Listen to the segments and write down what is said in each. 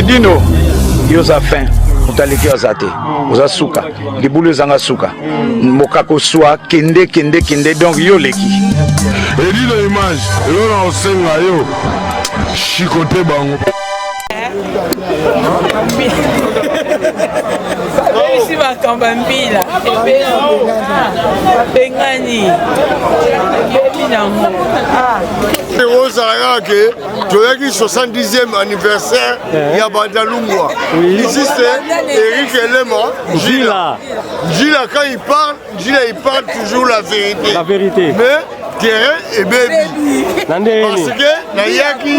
Dino, yoza fin. Mutaleki azate. Oza suka. Libulu zanga suka. Mokako soa kende donc yo leki. Edino image. Yo na osenga yo. Chikote bango. ici va Kambambila Bengani tu as dit 70e anniversaire il y a Bandalungwa. Ici c'est Eric Elema Gila quand il parle toujours la vérité. Mais terrain et baby. Parce que Nayaki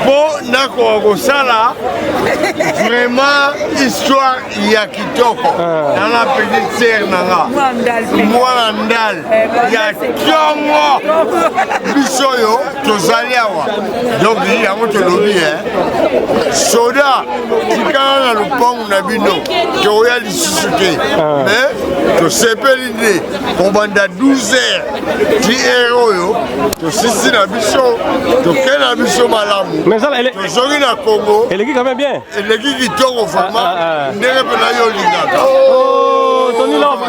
pour Nakosala vraiment histoire Yakitoko dans la petite sœur Nanga. Moi Ndal Yakiongo Bisoyo Tozaliawa. Donc il y a mon lobby Soda Tikana le pont Nabino qui aurait discuté. Mais tu sais pas l'idée. On va 12 heures. Tu sais la bicho, tu connais la bicho malamu. Mais ça, elle est na Congo. Elle est quand même bien. Elle est qui tombe au format. N'est pas là yo lingaka. Oh, Tony Love.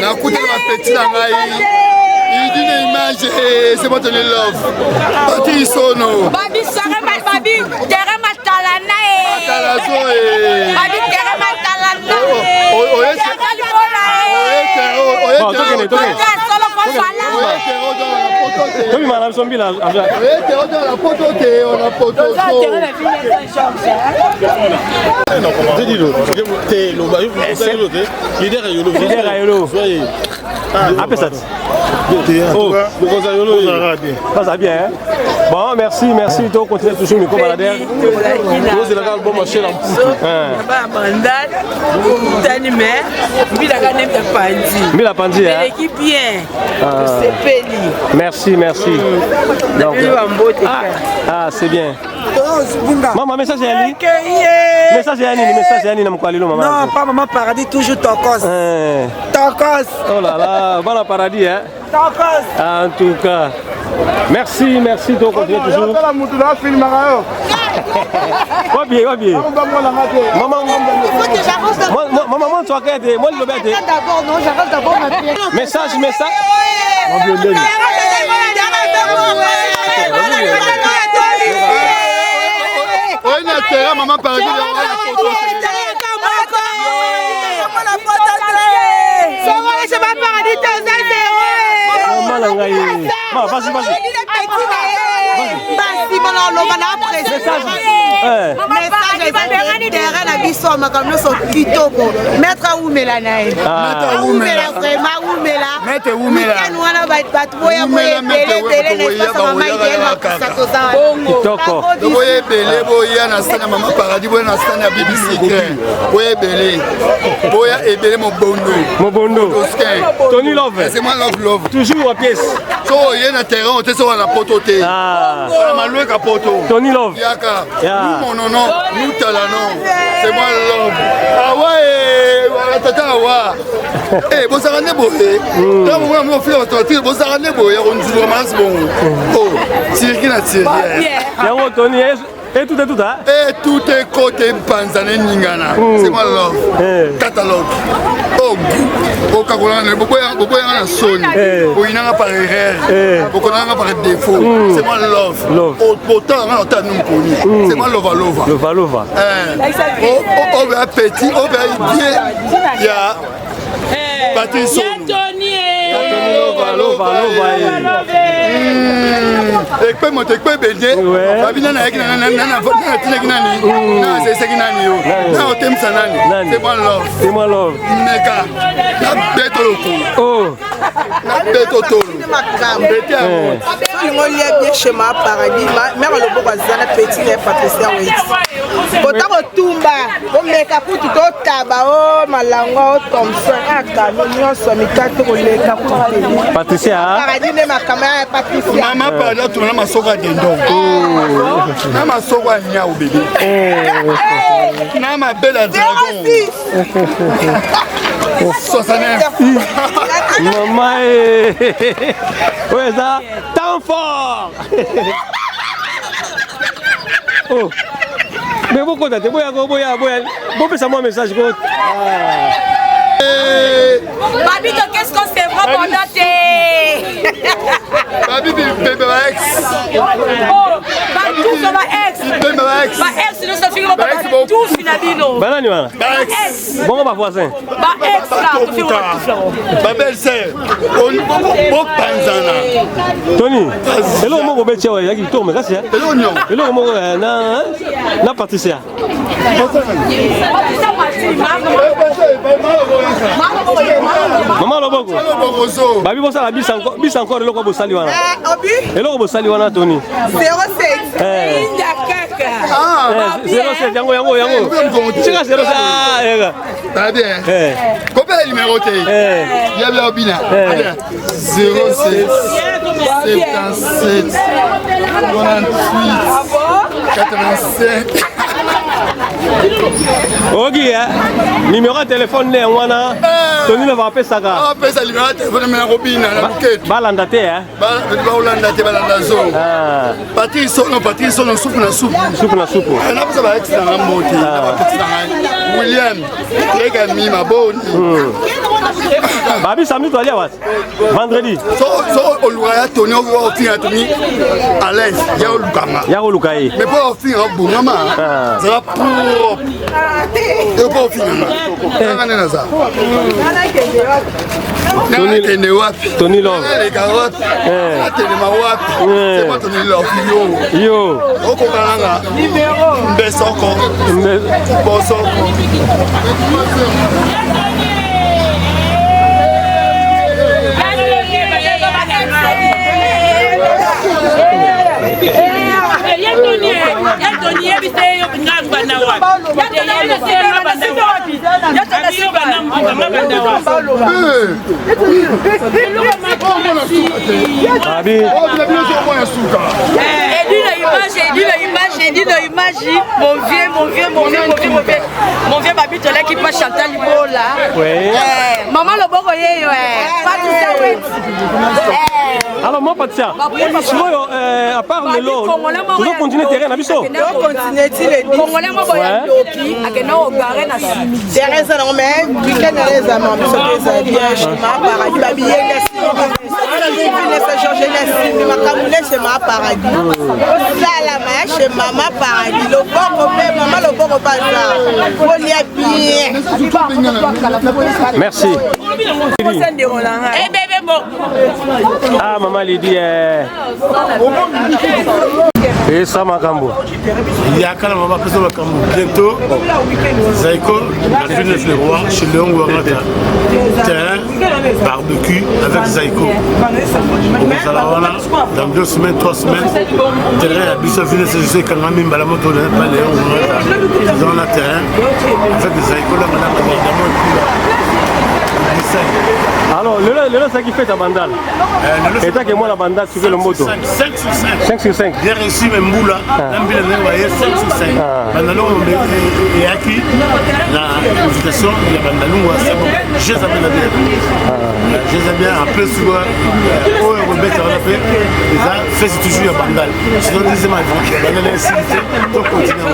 Na kuta ma petit na ngai. Il dit une image c'est pas Tony Love. Pati sono. Babi sare babi terre matalana Babi terre matalana. Bon, merci, toi continuez toujours Miko Baladère. Vous avez un bon marché là. Mila Pandi, hein? L'équipe bien. Merci. Donc, c'est bien. Maman, message à Yanni. Message à Yanni, maman. Non, pas maman paradis, toujours Tokos. Tokos. Oh là là, bon paradis, hein? Tokos. En tout cas, merci, toi continuez toujours. Va bien. Maman, tu as regardé, moi je vais D'abord, non, j'arrête d'abord ma pièce. Message. Maman paradis. Tony Love. C'est moi Love. Toujours à pièce. So il y a un terrain, on te sur la poto. Tony Love. Yaka. Nous mon nom, nous talano. C'est moi Love. Ah ouais, tata wa. Eh, bon ça va neboé. Là mon frère on t'entend, bon ça va neboé, on joue vraiment bon. Oh, Thierry na Thierry. Yango Tony et tout hein. Et tout est côté Panzane Ningana. C'est moi Love. Catalogue. Oh, beaucoup na Sony. Beaucoup na par erreur. Beaucoup na par défaut. C'est moi Love. Pourtant on t'a nous connu. C'est moi Lova. Oh, petit, oh bien. Il y a Patrice. Lova. Ekpe moto ekpe bende babina na yaki na tina nani na c'est nani yo na otemsa nani c'est moi love meka na beto loko na beto tolo bete a ngo lia bien chez ma paradis mais le beau bazana petit et Patricia Wait bota ko tumba ko meka kutu to taba o malangwa o Thompson aka no nyonso mikate ko leka kutu Patricia paradis ne makama Patricia mama pada to na masoko ya dendon. Na masoko ya nyau bébé. Na mabela dragon. 69. Maman, ouais, ça, temps fort. Oh, mais pourquoi t'as dit, bon, ça moi un message. Babito, qu'est-ce qu'on s'est vraiment noté? Babi, bébé, ex. Oh, tout ça va ex. Bébé, ex. Ba ex, nous sommes filles, on va tout finabino. Banani, voilà. Ex. Bon, ma voisin. Ba ex, là, tout filles, on va tout faire. Ma belle-sœur. Au Panzana. Tony, et là, on va mettre, il y a qui tourne, mais c'est. Et là, on va na Patricia. Maman Loboko. Babi bossa la bis encore le ko bosali wana. Obi? Et le ko bosali wana Tony. 06. Inda kaka. 07 yango. Chika 07 Très bien. Combien de numéros t'es? Il y a bien Obina. 07 77 98 85. Ok, numéro de téléphone né wana. Tony va appeler ça. Ah, pesa numéro de téléphone mais Robina la bouquette. Balanda te Balanda te balanda zo. Pati sono soupe na soupe. Soupe na soupe. Na pesa ba extra na moti. William, lega mi ma bonne. Babi samedi to aller wat. Vendredi. So oluaya Tony o fin Tony à l'aise. Ya olukama. Ya olukai. Mais pour fin bon maman. Ça va pour et pour fin. Kana na za. Tony Love. Les carottes. Tony ma wapi. C'est pas Tony Love Yo. Oko kalanga. Numéro. Mbesoko. Bosoko. Mon vieux Babito là qui passe Chantal Libola. Maman le bon voyez alors moi Patricia, à part le lot, tu veux continuer terrain na biso? Continuer les Congolais moi boya doki akena ogare na simiti. Teresa non mais week-end les amants biso les bien chez ma paradis babi yelesi. Georges Nessi makamule chez ma paradis. Sala ma chez maman paradis le boko pe maman le boko pas ça. On y est bien. Merci. Eh bébé bon. Ah maman Lydie et ça Makambo. Il y a quand même on va passer au Makambo bientôt. Zaiko, la ville de roi chez Léon Ouarata. Terrain barbecue avec Zaiko. Dans 2 semaines, 3 semaines, terrain à Bissau ville je sais quand même la moto pas Léon Ouarata. Dans le terrain avec Zaiko là alors, le là, c'est qui fait ta bandale. Et t'as que moi la bandale, tu fais le moto. 5 sur 5. 5 sur 5. J'ai reçu mes moulas. L'ambile de voyer 5 sur 5. Bandalon est acquis. L'invitation, il y a Bandalon, c'est bon. Je les amène bien. Je les amène bien. Après, tu vois, au Rebecca, on a fait. Et ça, fait toujours à Bandal. Sinon, deuxième avant, Bandal est incité. Donc, continue.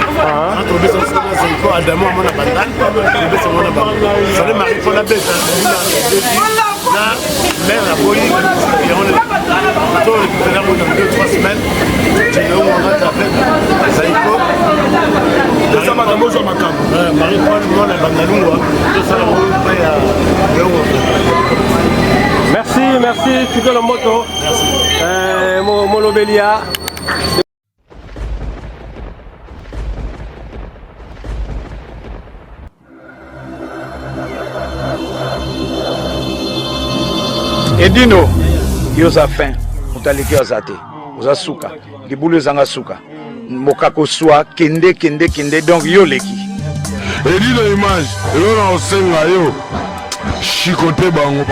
Entre les deux, c'est encore Adamo, on a Bandal. Les deux, on a Bandal. Il fallait marier pour la bête. Là, mère a boyé, et on est récupéré dans 2-3 semaines. J'ai eu un appel, Zaiko. Ça m'a d'abord sur ma cam. Marie-Paul, la Bandaloua, tout ça, merci, tu fais le moto. Mon Lobelia. Edino, yoza fin, mutaliki ozate, oza suka, libulu zanga suka, mokako soa, kende, donc yo leki. Edino image, yo na osenga yo, chikote bango.